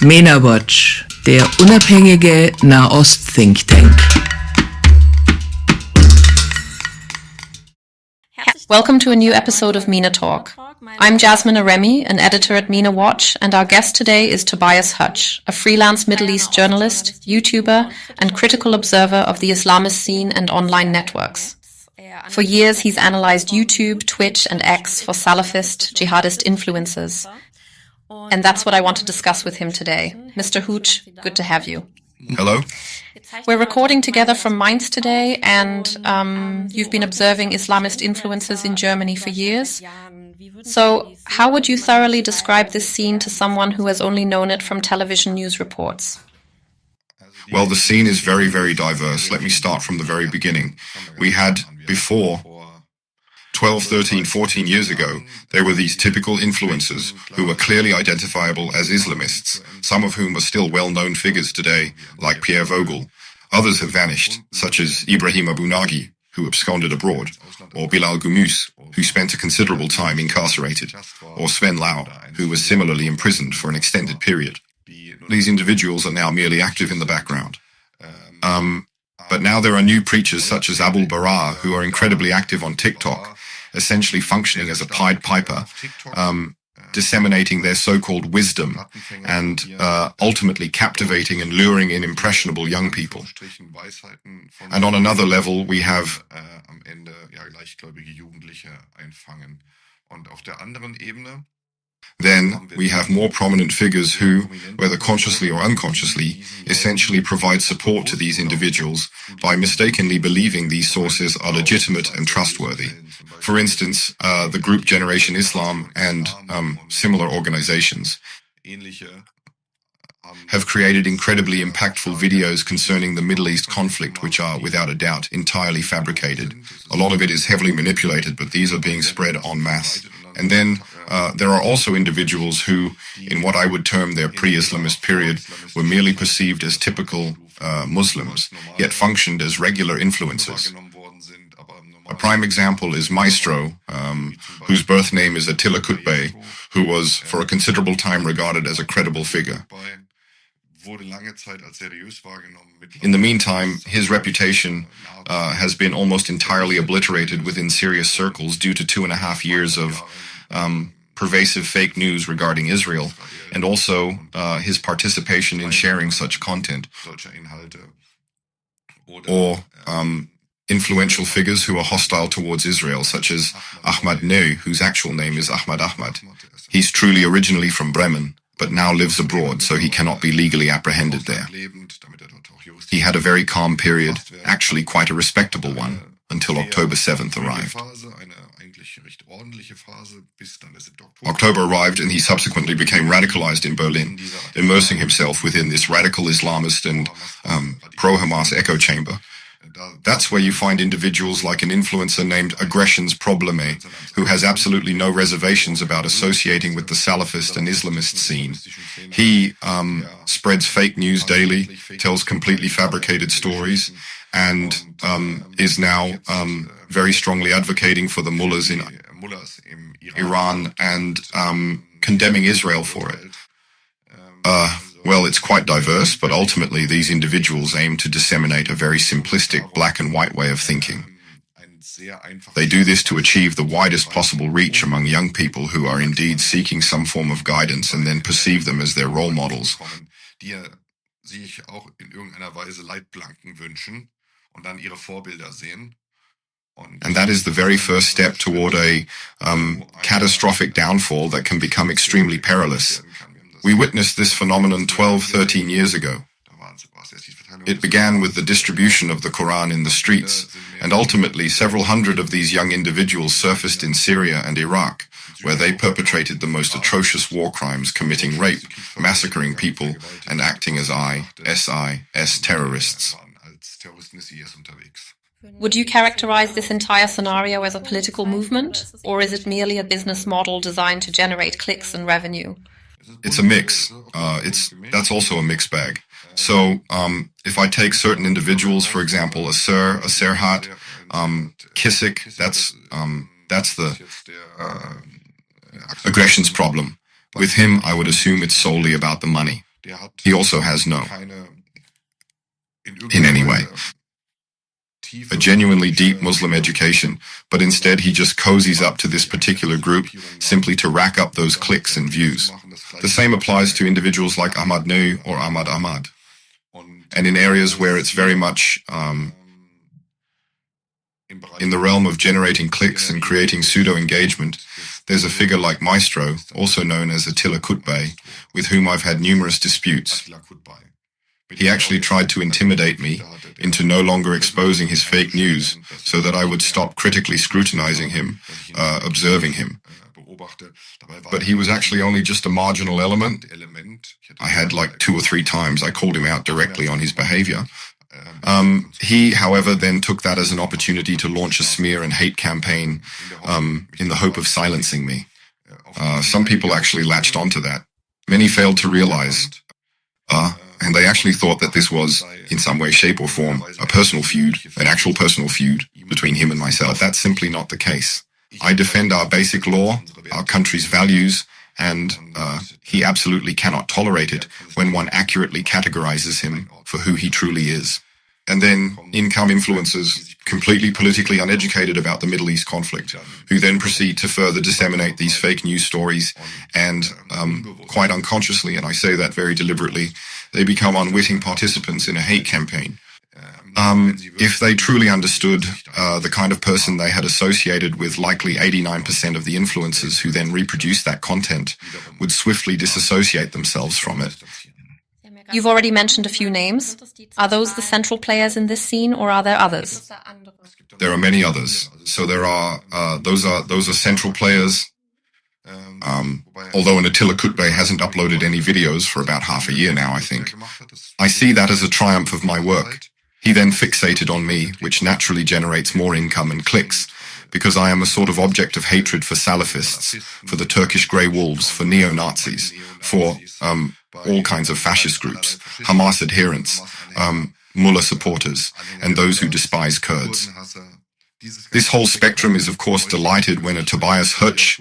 Mena-Watch, der unabhängige Nahost-Think Tank. Welcome to a new episode of Mena Talk. I'm Jasmine Aremi, an editor at Mena-Watch, and our guest today is Tobias Hutch, a freelance Middle East journalist, YouTuber, and critical observer of the Islamist scene and online networks. For years, he's analyzed YouTube, Twitch, and X for Salafist, jihadist influencers. And that's what I want to discuss with him today. Mr. Hutch, good to have you. Hello. We're recording together from Mainz today, and you've been observing Islamist influences in Germany for years. So how would you thoroughly describe this scene to someone who has only known it from television news reports? Well, the scene is very, very diverse. Let me start from the very beginning. We had before 12, 13, 14 years ago, there were these typical influencers who were clearly identifiable as Islamists, some of whom are still well-known figures today, like Pierre Vogel. Others have vanished, such as Ibrahim Abu Nagi, who absconded abroad, or Bilal Gumuz, who spent a considerable time incarcerated, or Sven Lau, who was similarly imprisoned for an extended period. These individuals are now merely active in the background. But now there are new preachers such as Abul Bara, who are incredibly active on TikTok, essentially functioning as a Pied Piper, disseminating their so-called wisdom and ultimately captivating and luring in impressionable young people. And on another level, we have then we have more prominent figures who, whether consciously or unconsciously, essentially provide support to these individuals by mistakenly believing these sources are legitimate and trustworthy. For instance, the group Generation Islam and similar organizations have created incredibly impactful videos concerning the Middle East conflict, which are, without a doubt, entirely fabricated. A lot of it is heavily manipulated, but these are being spread en masse. And then there are also individuals who, in what I would term their pre-Islamist period, were merely perceived as typical Muslims, yet functioned as regular influencers. A prime example is Maestro, whose birth name is Attila Kutbey, who was for a considerable time regarded as a credible figure. In the meantime, his reputation has been almost entirely obliterated within serious circles due to 2.5 years of pervasive fake news regarding Israel, and also his participation in sharing such content. Or influential figures who are hostile towards Israel, such as Ahmad Ney, whose actual name is Ahmad Ahmad. He's truly originally from Bremen, but now lives abroad, so he cannot be legally apprehended there. He had a very calm period, actually quite a respectable one, until October 7th arrived. October arrived and he subsequently became radicalized in Berlin, immersing himself within this radical Islamist and pro-Hamas echo chamber. That's where you find individuals like an influencer named Aggressions Probleme, who has absolutely no reservations about associating with the Salafist and Islamist scene. He spreads fake news daily, tells completely fabricated stories, and is now very strongly advocating for the mullahs in Iran and condemning Israel for it. Well, it's quite diverse, but ultimately these individuals aim to disseminate a very simplistic black and white way of thinking. They do this to achieve the widest possible reach among young people who are indeed seeking some form of guidance and then perceive them as their role models. And that is the very first step toward a catastrophic downfall that can become extremely perilous. We witnessed this phenomenon 12, 13 years ago. It began with the distribution of the Quran in the streets, and ultimately several hundred of these young individuals surfaced in Syria and Iraq, where they perpetrated the most atrocious war crimes, committing rape, massacring people, and acting as IS terrorists. Would you characterize this entire scenario as a political movement, or is it merely a business model designed to generate clicks and revenue? It's a mix. That's also a mixed bag. So, if I take certain individuals, for example, a Serhat, Kissick, that's the aggressions problem. With him, I would assume it's solely about the money. He also has no, in any way, a genuinely deep Muslim education, but instead he just cozies up to this particular group simply to rack up those clicks and views. The same applies to individuals like Ahmad Ney or Ahmad. And in areas where it's very much in the realm of generating clicks and creating pseudo-engagement, there's a figure like Maestro, also known as Attila Kutbay, with whom I've had numerous disputes. He actually tried to intimidate me into no longer exposing his fake news so that I would stop critically scrutinizing him, observing him. But he was actually only just a marginal element. I had like 2 or 3 times I called him out directly on his behavior. He, however, then took that as an opportunity to launch a smear and hate campaign in the hope of silencing me. Some people actually latched onto that. Many failed to realize, and they actually thought that this was, in some way, shape or form, a personal feud, an actual personal feud between him and myself. That's simply not the case. I defend our basic law, our country's values, and he absolutely cannot tolerate it when one accurately categorizes him for who he truly is. And then in come influencers, completely politically uneducated about the Middle East conflict, who then proceed to further disseminate these fake news stories and, quite unconsciously, and I say that very deliberately, they become unwitting participants in a hate campaign. If they truly understood the kind of person they had associated with, likely 89% of the influencers who then reproduced that content would swiftly disassociate themselves from it. You've already mentioned a few names. Are those the central players in this scene, or are there others? There are many others. So there are those are central players. Although an Attila Kutbay hasn't uploaded any videos for about half a year now, I think. I see that as a triumph of my work. He then fixated on me, which naturally generates more income and clicks, because I am a sort of object of hatred for Salafists, for the Turkish Grey Wolves, for neo-Nazis, for all kinds of fascist groups, Hamas adherents, Mullah supporters, and those who despise Kurds. This whole spectrum is, of course, delighted when a Tobias Hutch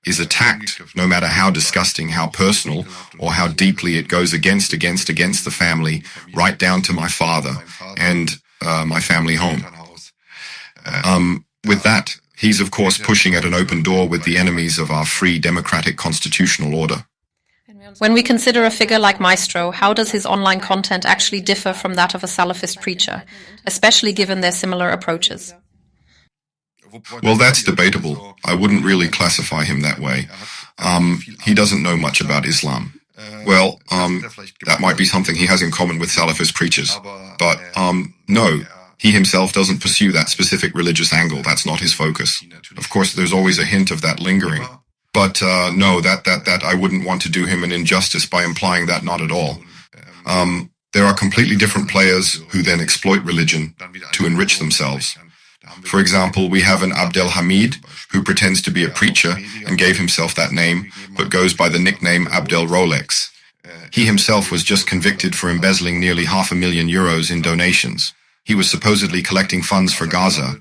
is attacked, no matter how disgusting, how personal, or how deeply it goes against the family, right down to my father and my family home. With that, he's, of course, pushing at an open door with the enemies of our free, democratic, constitutional order. When we consider a figure like Maestro, how does his online content actually differ from that of a Salafist preacher, especially given their similar approaches? Well, that's debatable. I wouldn't really classify him that way. He doesn't know much about Islam. Well, that might be something he has in common with Salafist preachers. But, no, he himself doesn't pursue that specific religious angle. That's not his focus. Of course, there's always a hint of that lingering. But no, that I wouldn't want to do him an injustice by implying that, not at all. There are completely different players who then exploit religion to enrich themselves. For example, we have an Abdel Hamid who pretends to be a preacher and gave himself that name, but goes by the nickname Abdel Rolex. He himself was just convicted for embezzling nearly €500,000 in donations. He was supposedly collecting funds for Gaza,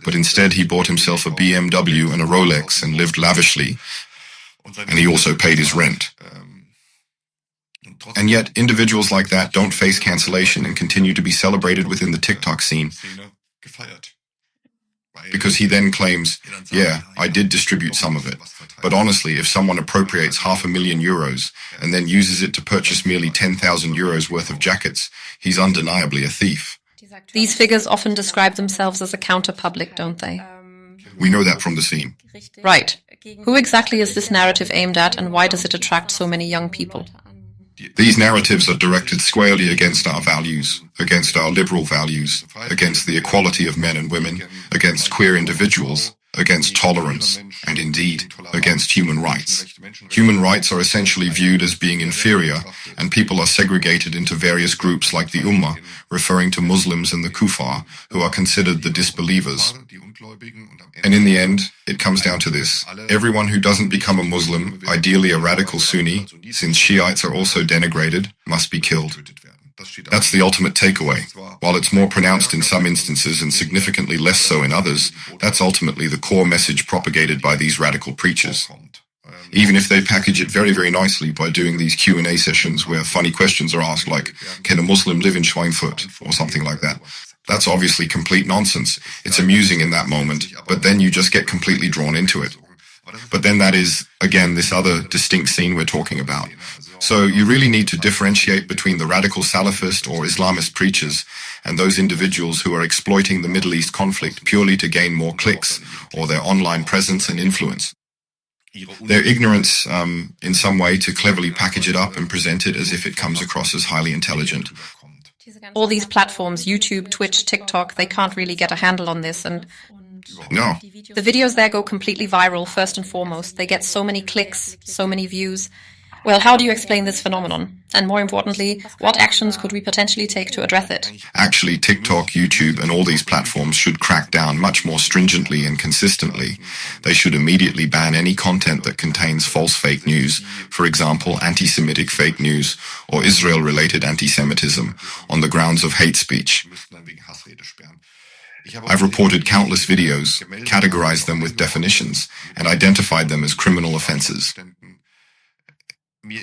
but instead he bought himself a BMW and a Rolex and lived lavishly, and he also paid his rent. And yet, individuals like that don't face cancellation and continue to be celebrated within the TikTok scene, because he then claims, yeah, I did distribute some of it, but honestly, if someone appropriates €500,000 and then uses it to purchase merely €10,000 worth of jackets, he's undeniably a thief. These figures often describe themselves as a counter-public, don't they? We know that from the scene. Right. Who exactly is this narrative aimed at, and why does it attract so many young people? These narratives are directed squarely against our values, against our liberal values, against the equality of men and women, against queer individuals, against tolerance, and indeed, against human rights. Human rights are essentially viewed as being inferior, and people are segregated into various groups like the Ummah, referring to Muslims and the Kuffar, who are considered the disbelievers. And in the end, it comes down to this. Everyone who doesn't become a Muslim, ideally a radical Sunni, since Shiites are also denigrated, must be killed. That's the ultimate takeaway. While it's more pronounced in some instances and significantly less so in others, that's ultimately the core message propagated by these radical preachers. Even if they package it very, very nicely by doing these Q&A sessions where funny questions are asked like, can a Muslim live in Schweinfurt? Or something like that. That's obviously complete nonsense. It's amusing in that moment, but then you just get completely drawn into it. But then that is, again, this other distinct scene we're talking about. So you really need to differentiate between the radical Salafist or Islamist preachers and those individuals who are exploiting the Middle East conflict purely to gain more clicks or their online presence and influence. Their ignorance, in some way, to cleverly package it up and present it as if it comes across as highly intelligent. All these platforms, YouTube, Twitch, TikTok, they can't really get a handle on this, and No. the videos there go completely viral, first and foremost. They get so many clicks, so many views. Well, how do you explain this phenomenon? And more importantly, what actions could we potentially take to address it? Actually, TikTok, YouTube, and all these platforms should crack down much more stringently and consistently. They should immediately ban any content that contains false fake news, for example, anti-Semitic fake news or Israel-related anti-Semitism, on the grounds of hate speech. I've reported countless videos, categorized them with definitions, and identified them as criminal offenses.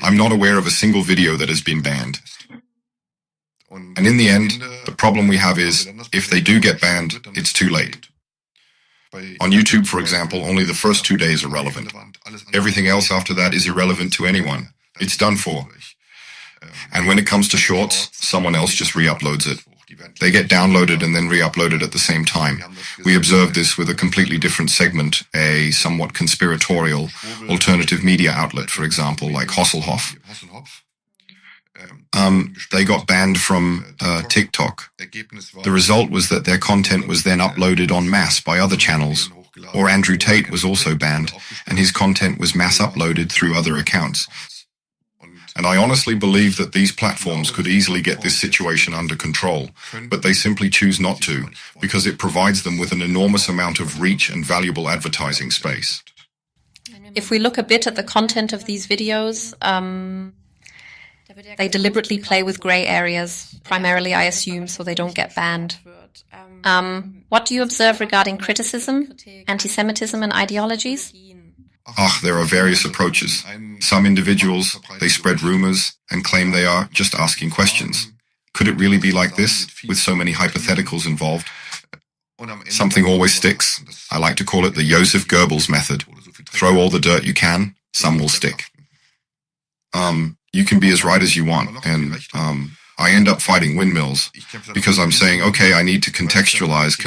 I'm not aware of a single video that has been banned. And in the end, the problem we have is, if they do get banned, it's too late. On YouTube, for example, only the first 2 days are relevant. Everything else after that is irrelevant to anyone. It's done for. And when it comes to shorts, someone else just re-uploads it. They get downloaded and then re-uploaded at the same time. We observed this with a completely different segment, a somewhat conspiratorial alternative media outlet, for example, like Hasselhoff. They got banned from TikTok. The result was that their content was then uploaded en masse by other channels. Or Andrew Tate was also banned, and his content was mass uploaded through other accounts. And I honestly believe that these platforms could easily get this situation under control, but they simply choose not to, because it provides them with an enormous amount of reach and valuable advertising space. If we look a bit at the content of these videos, they deliberately play with gray areas, primarily, I assume, so they don't get banned. What do you observe regarding criticism, anti-Semitism and ideologies? There are various approaches. Some individuals, they spread rumors and claim they are just asking questions. Could it really be like this, with so many hypotheticals involved? Something always sticks. I like to call it the Joseph Goebbels method. Throw all the dirt you can, some will stick. You can be as right as you want, and I end up fighting windmills, because I'm saying, okay, I need to contextualize.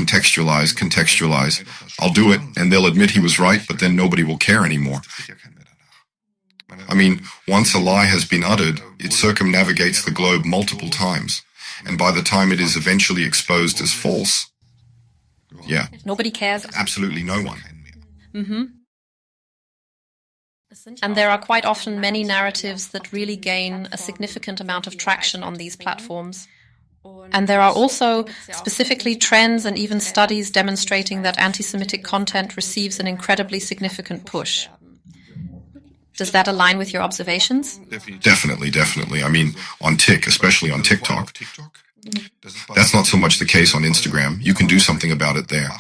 I'll do it, and they'll admit he was right, but then nobody will care anymore. I mean, once a lie has been uttered, it circumnavigates the globe multiple times, and by the time it is eventually exposed as false, Nobody cares. absolutely no one. And there are quite often many narratives that really gain a significant amount of traction on these platforms. And there are also specifically trends and even studies demonstrating that anti-Semitic content receives an incredibly significant push. Does that align with your observations? Definitely. I mean, especially on TikTok. That's not so much the case on Instagram. You can do something about it there.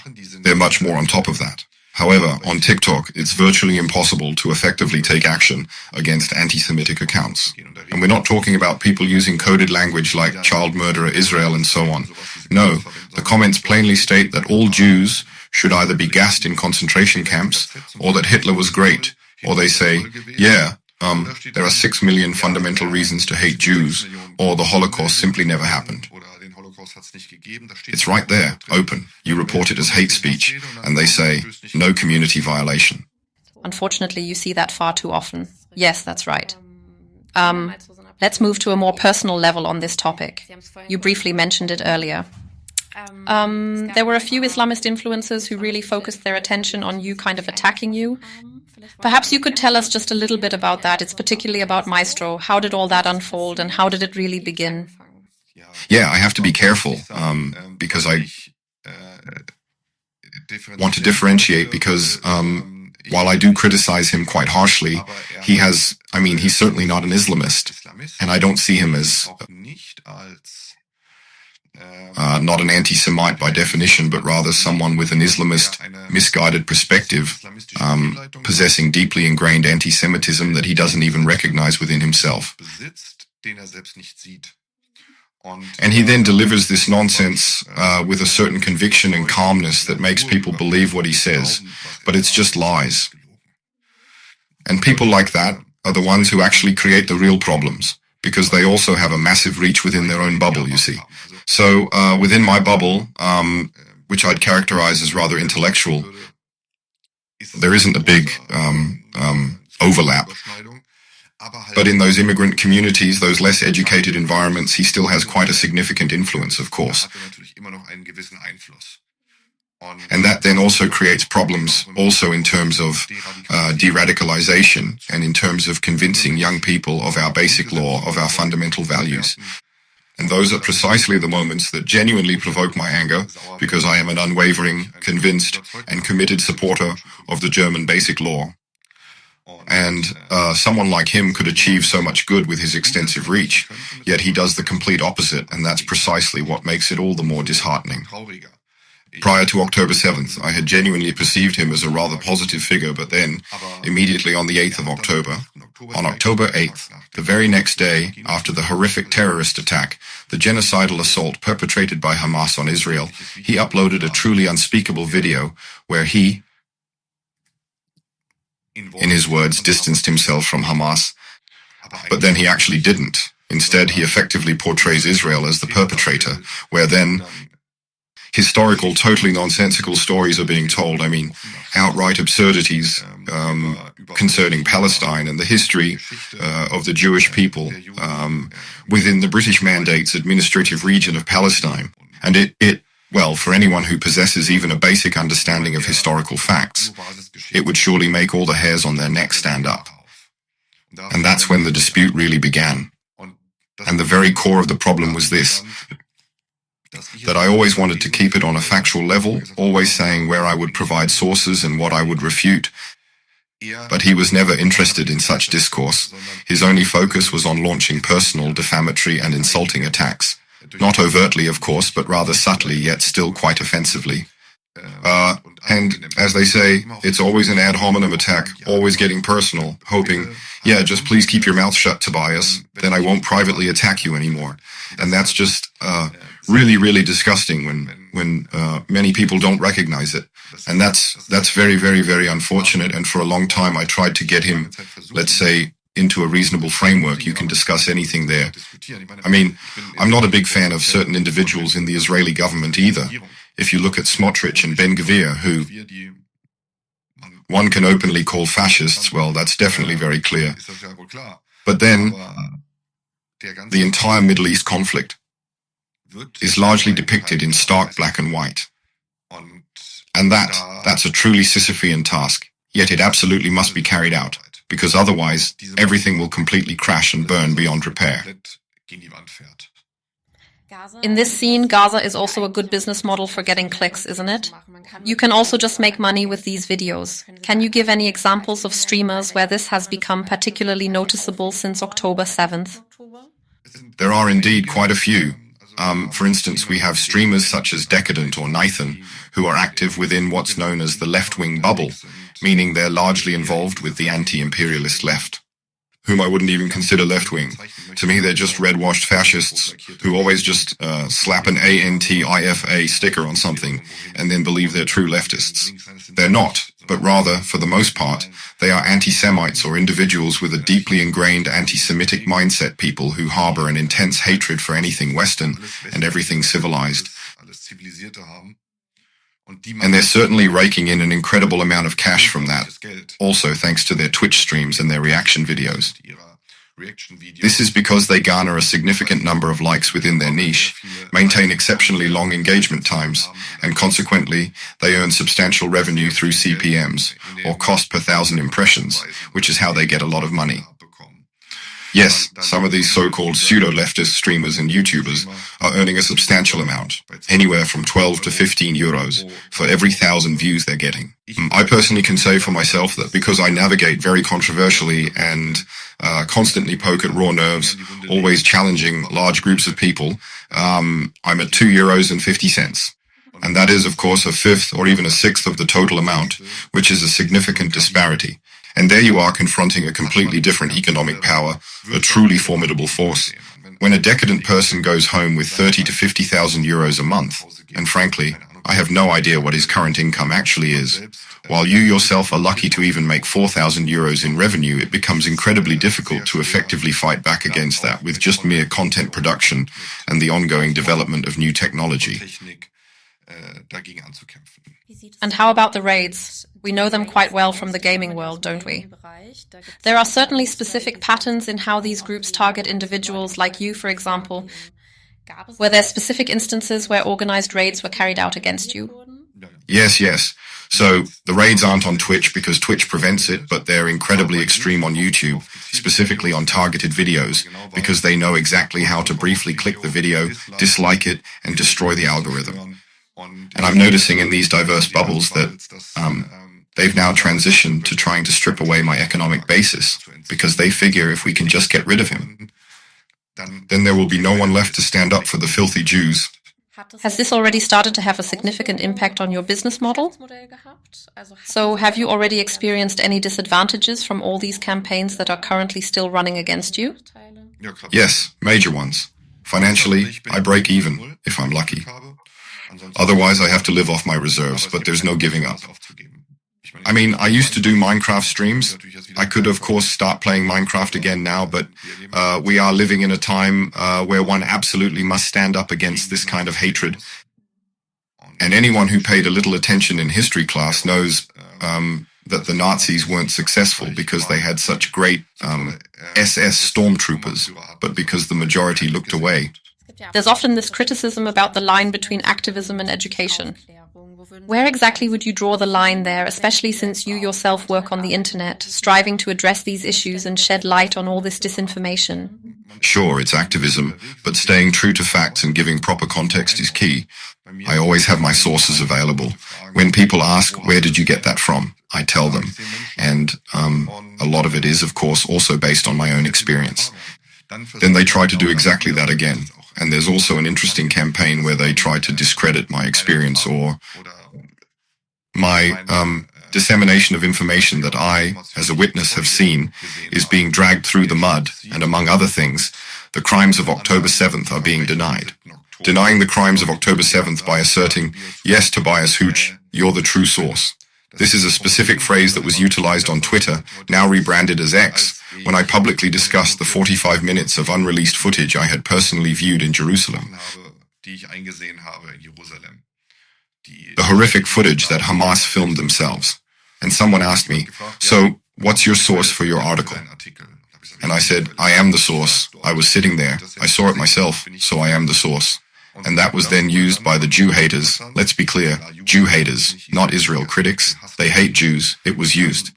They're much more on top of that. However, on TikTok, it's virtually impossible to effectively take action against anti-Semitic accounts. And we're not talking about people using coded language like child murderer Israel and so on. No, the comments plainly state that all Jews should either be gassed in concentration camps or that Hitler was great. Or they say, there are 6 million fundamental reasons to hate Jews, or the Holocaust simply never happened. It's right there, open. You report it as hate speech, and they say, no community violation. Unfortunately, you see that far too often. Yes, that's right. Let's move to a more personal level on this topic. You briefly mentioned it earlier. There were a few Islamist influencers who really focused their attention on you kind of attacking you. Perhaps you could tell us just a little bit about that. It's particularly about Maestro. How did all that unfold, and how did it really begin? Yeah, I have to be careful, because I want to differentiate, because while I do criticize him quite harshly, he's certainly not an Islamist, and I don't see him as not an anti-Semite by definition, but rather someone with an Islamist, misguided perspective, possessing deeply ingrained anti-Semitism that he doesn't even recognize within himself. And he then delivers this nonsense with a certain conviction and calmness that makes people believe what he says, but it's just lies. And people like that are the ones who actually create the real problems, because they also have a massive reach within their own bubble, you see. So within my bubble, which I'd characterize as rather intellectual, there isn't a big overlap. But in those immigrant communities, those less educated environments, he still has quite a significant influence, of course. And that then also creates problems, also in terms of de-radicalization and in terms of convincing young people of our basic law, of our fundamental values. And those are precisely the moments that genuinely provoke my anger, because I am an unwavering, convinced, and committed supporter of the German basic law. And someone like him could achieve so much good with his extensive reach, yet he does the complete opposite, and that's precisely what makes it all the more disheartening. Prior to October 7th, I had genuinely perceived him as a rather positive figure, but then, immediately on the 8th of October, on October 8th, the very next day after the horrific terrorist attack, the genocidal assault perpetrated by Hamas on Israel, he uploaded a truly unspeakable video where he, in his words, distanced himself from Hamas, but then he actually didn't. Instead, he effectively portrays Israel as the perpetrator, where then historical, totally nonsensical stories are being told. I mean, outright absurdities concerning Palestine and the history of the Jewish people within the British Mandate's administrative region of Palestine. And well, for anyone who possesses even a basic understanding of historical facts, it would surely make all the hairs on their neck stand up. And that's when the dispute really began. And the very core of the problem was this, that I always wanted to keep it on a factual level, always saying where I would provide sources and what I would refute. But he was never interested in such discourse. His only focus was on launching personal, defamatory, and insulting attacks. Not overtly, of course, but rather subtly, yet still quite offensively. And as they say, it's always an ad hominem attack, always getting personal, hoping, yeah, just please keep your mouth shut, Tobias, then I won't privately attack you anymore. And that's just really, really disgusting when many people don't recognize it. And that's very, very, very unfortunate. And for a long time, I tried to get him, let's say, into a reasonable framework. You can discuss anything there. I mean, I'm not a big fan of certain individuals in the Israeli government either. If you look at Smotrich and Ben-Gvir, who one can openly call fascists, well, that's definitely very clear. But then, the entire Middle East conflict is largely depicted in stark black and white. And that's a truly Sisyphean task, yet it absolutely must be carried out, because otherwise everything will completely crash and burn beyond repair. In this scene, Gaza is also a good business model for getting clicks, isn't it? You can also just make money with these videos. Can you give any examples of streamers where this has become particularly noticeable since October 7th? There are indeed quite a few. For instance, we have streamers such as Decadent or Nathan, who are active within what's known as the left-wing bubble, meaning they're largely involved with the anti-imperialist left, whom I wouldn't even consider left-wing. To me, they're just red-washed fascists who always just slap an ANTIFA sticker on something and then believe they're true leftists. They're not, but rather, for the most part, they are anti-Semites or individuals with a deeply ingrained anti-Semitic mindset, people who harbor an intense hatred for anything Western and everything civilized. And they're certainly raking in an incredible amount of cash from that, also thanks to their Twitch streams and their reaction videos. This is because they garner a significant number of likes within their niche, maintain exceptionally long engagement times, and consequently, they earn substantial revenue through CPMs, or cost per 1,000 impressions, which is how they get a lot of money. Yes, some of these so-called pseudo-leftist streamers and YouTubers are earning a substantial amount, anywhere from 12 to 15 euros for every 1,000 views they're getting. I personally can say for myself that because I navigate very controversially and constantly poke at raw nerves, always challenging large groups of people, I'm at 2 euros and 50 cents. And that is, of course, a fifth or even a sixth of the total amount, which is a significant disparity. And there you are confronting a completely different economic power, a truly formidable force. When a decadent person goes home with 30 to 50,000 euros a month, and frankly, I have no idea what his current income actually is, while you yourself are lucky to even make 4,000 euros in revenue, it becomes incredibly difficult to effectively fight back against that with just mere content production and the ongoing development of new technology. And how about the raids? We know them quite well from the gaming world, don't we? There are certainly specific patterns in how these groups target individuals like you, for example. Were there specific instances where organized raids were carried out against you? Yes. So the raids aren't on Twitch because Twitch prevents it, but they're incredibly extreme on YouTube, specifically on targeted videos, because they know exactly how to briefly click the video, dislike it, and destroy the algorithm. And I'm noticing in these diverse bubbles that they've now transitioned to trying to strip away my economic basis, because they figure if we can just get rid of him, then there will be no one left to stand up for the filthy Jews. Has this already started to have a significant impact on your business model? So have you already experienced any disadvantages from all these campaigns that are currently still running against you? Yes, major ones. Financially, I break even, if I'm lucky. Otherwise, I have to live off my reserves, but there's no giving up. I mean, I used to do Minecraft streams. I could, of course, start playing Minecraft again now, but we are living in a time where one absolutely must stand up against this kind of hatred. And anyone who paid a little attention in history class knows that the Nazis weren't successful because they had such great SS stormtroopers, but because the majority looked away. There's often this criticism about the line between activism and education. Where exactly would you draw the line there, especially since you yourself work on the internet, striving to address these issues and shed light on all this disinformation? Sure, it's activism, but staying true to facts and giving proper context is key. I always have my sources available. When people ask, where did you get that from? I tell them. And a lot of it is, of course, also based on my own experience. Then they try to do exactly that again. And there's also an interesting campaign where they try to discredit my experience or my dissemination of information that I, as a witness, have seen is being dragged through the mud, and among other things, the crimes of October 7th are being denied. Denying the crimes of October 7th by asserting, yes, Tobias Hooch, you're the true source. This is a specific phrase that was utilized on Twitter, now rebranded as X, when I publicly discussed the 45 minutes of unreleased footage I had personally viewed in Jerusalem. The horrific footage that Hamas filmed themselves. And someone asked me, so what's your source for your article? And I said, I am the source. I was sitting there. I saw it myself, so I am the source. And that was then used by the Jew haters. Let's be clear, Jew haters, not Israel critics. They hate Jews. It was used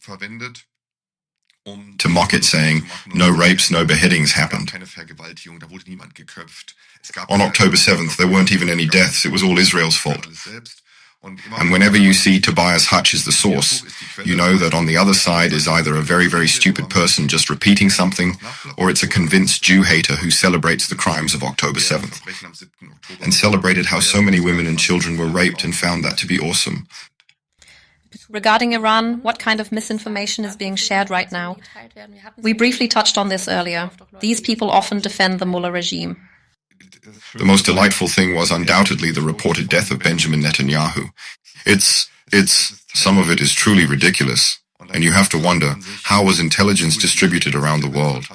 to mock it, saying, no rapes, no beheadings happened. On October 7th, there weren't even any deaths. It was all Israel's fault. And whenever you see Tobias Hutch is the source, you know that on the other side is either a very, very stupid person just repeating something, or it's a convinced Jew hater who celebrates the crimes of October 7th, and celebrated how so many women and children were raped and found that to be awesome. Regarding Iran, what kind of misinformation is being shared right now? We briefly touched on this earlier. These people often defend the Mullah regime. The most delightful thing was undoubtedly the reported death of Benjamin Netanyahu. Some of it is truly ridiculous, and you have to wonder, how was intelligence distributed around the world?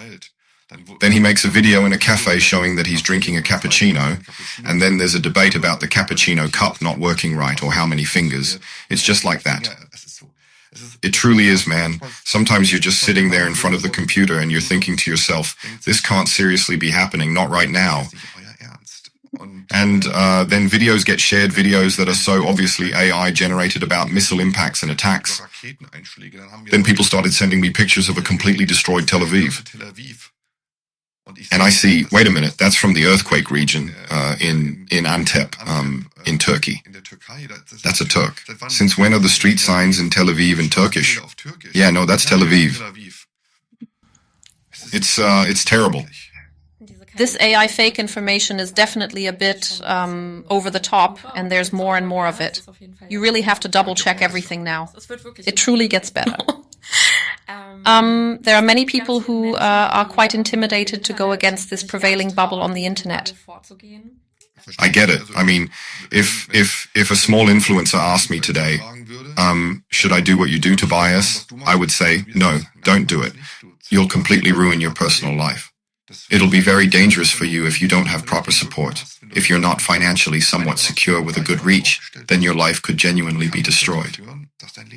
Then he makes a video in a cafe showing that he's drinking a cappuccino, and then there's a debate about the cappuccino cup not working right or how many fingers. It's just like that. It truly is, man. Sometimes you're just sitting there in front of the computer and you're thinking to yourself, this can't seriously be happening, not right now. And then videos get shared, videos that are so obviously AI generated about missile impacts and attacks. Then people started sending me pictures of a completely destroyed Tel Aviv. And I see, wait a minute, that's from the earthquake region in Antep, in Turkey. That's a Turk. Since when are the street signs in Tel Aviv in Turkish? Yeah, no, that's Tel Aviv. It's terrible. This AI fake information is definitely a bit over the top, and there's more and more of it. You really have to double check everything now. It truly gets better. There are many people who are quite intimidated to go against this prevailing bubble on the internet. I get it. I mean, if a small influencer asked me today, should I do what you do, Tobias? I would say, no, don't do it. You'll completely ruin your personal life. It'll be very dangerous for you if you don't have proper support. If you're not financially somewhat secure with a good reach, then your life could genuinely be destroyed.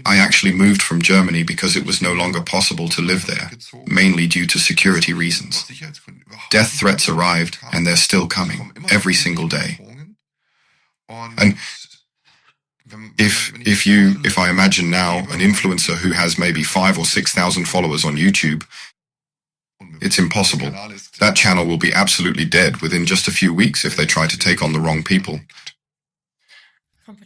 I actually moved from Germany because it was no longer possible to live there, mainly due to security reasons. Death threats arrived, and they're still coming, every single day. And if I imagine now an influencer who has maybe 5,000 or 6,000 followers on YouTube, it's impossible. That channel will be absolutely dead within just a few weeks if they try to take on the wrong people.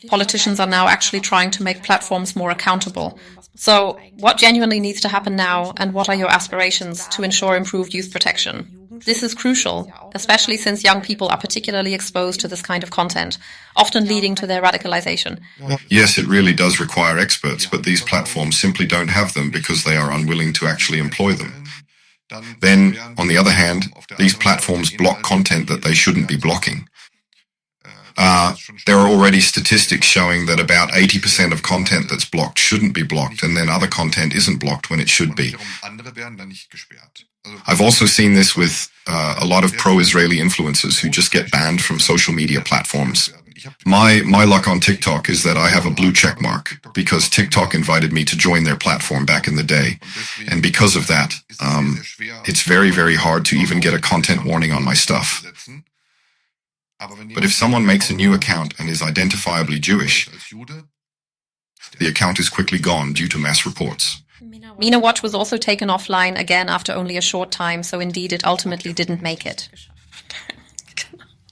Politicians are now actually trying to make platforms more accountable. So, what genuinely needs to happen now, and what are your aspirations to ensure improved youth protection? This is crucial, especially since young people are particularly exposed to this kind of content, often leading to their radicalization. Yes, it really does require experts, but these platforms simply don't have them because they are unwilling to actually employ them. Then, on the other hand, these platforms block content that they shouldn't be blocking. There are already statistics showing that about 80% of content that's blocked shouldn't be blocked, and then other content isn't blocked when it should be. I've also seen this with a lot of pro-Israeli influencers who just get banned from social media platforms. My luck on TikTok is that I have a blue check mark because TikTok invited me to join their platform back in the day. And because of that, it's very, very hard to even get a content warning on my stuff. But if someone makes a new account and is identifiably Jewish, the account is quickly gone due to mass reports. Mena-Watch was also taken offline again after only a short time, so indeed it ultimately didn't make it.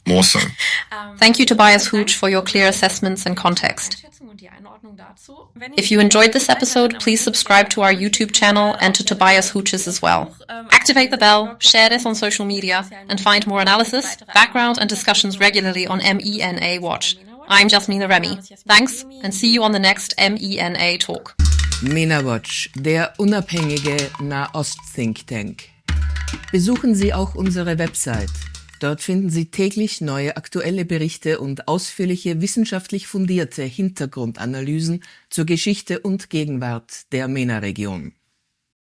More so. Thank you, Tobias Hooch, for your clear assessments and context. If you enjoyed this episode, please subscribe to our YouTube channel and to Tobias Hooch's as well. Activate the bell, share this on social media, and find more analysis, background and discussions regularly on Mena-Watch. I'm Jasmina Remy. Thanks, and see you on the next Mena Talk. Mena-Watch, der unabhängige Nahost-Think Tank. Besuchen Sie auch unsere Website. Dort finden Sie täglich neue aktuelle Berichte und ausführliche wissenschaftlich fundierte Hintergrundanalysen zur Geschichte und Gegenwart der MENA-Region.